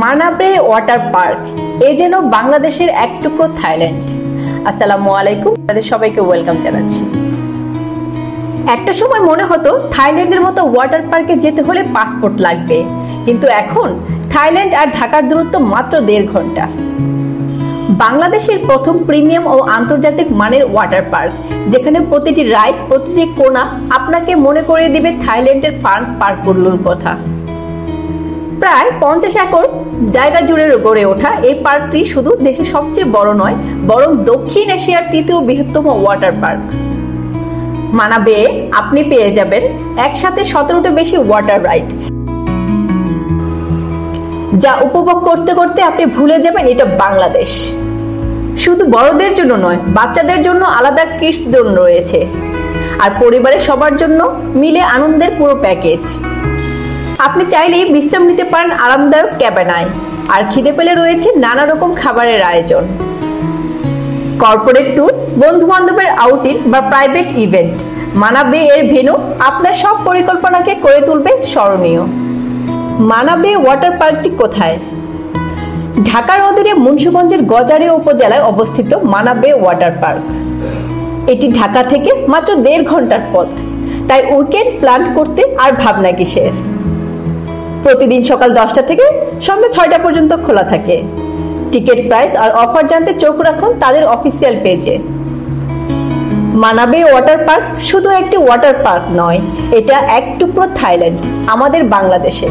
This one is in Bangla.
মানাবে ওয়াটার পার্ক এ যেন বাংলাদেশের এক টুকরো থাইল্যান্ড। আসসালামু আলাইকুম, আপনাদের সবাইকে ওয়েলকাম জানাচ্ছি। একটা সময় মনে হতো থাইল্যান্ডের মতো ওয়াটার পার্কে যেতে হলে পাসপোর্ট লাগবে, কিন্তু এখন থাইল্যান্ড আর ঢাকার দূরত্ব মাত্র 1.5 ঘন্টা। বাংলাদেশের প্রথম প্রিমিয়াম ও আন্তর্জাতিক মানের ওয়াটার পার্ক, যেখানে প্রতিটি রাইড, প্রতিটি কোণা আপনাকে মনে করিয়ে দিবে থাইল্যান্ডের ফান পার্কগুলোর কথা। প্রায় 50 একর জায়গা জুড়ে গড়ে ওঠা এই পার্কটি শুধু দেশের সবচেয়ে বড় নয়, বরং দক্ষিণ এশিয়ার তৃতীয় বৃহত্তম ওয়াটার পার্ক। মানাবে আপনি পেয়ে যাবেন একসাথে 17টা বেশি ওয়াটার রাইড, যা উপভোগ করতে করতে আপনি ভুলে যাবেন এটা বাংলাদেশ। শুধু বড়দের জন্য নয়, বাচ্চাদের জন্য আলাদা কিডস জোন রয়েছে, আর পরিবারের সবার জন্য মিলে আনন্দের পুরো প্যাকেজ। আপনি চাইলেই বিশ্রাম নিতে পারেন আরামদায়ক ক্যাবিনায়, আর খিদে পেলে রয়েছে নানা রকম খাবারের আয়োজন। কর্পোরেট ট্যুর, বন্ধু বান্ধবের আউটিং বা প্রাইভেট ইভেন্ট, মানাবে এর ভেন্যু আপনার সব পরিকল্পনাকে করে তুলবে স্মরণীয়। মানাবে ওয়াটার পার্কটি কোথায়? ঢাকার অদূরে মুন্সিগঞ্জের গজারিয়া উপজেলায় অবস্থিত মানাবে ওয়াটার পার্ক। এটি ঢাকা থেকে মাত্র 1.5 ঘন্টার পথ, তাই উইকেন্ড প্ল্যান করতে আর ভাবনা কিসের। প্রতিদিন সকাল 10টা থেকে সন্ধ্যা 6টা পর্যন্ত খোলা থাকে। টিকিট প্রাইস আর অফার জানতে চোখ রাখুন তাদের অফিসিয়াল পেজে। মানাবে ওয়াটার পার্ক শুধু একটি ওয়াটার পার্ক নয়, এটা এক টুকরো থাইল্যান্ড আমাদের বাংলাদেশে।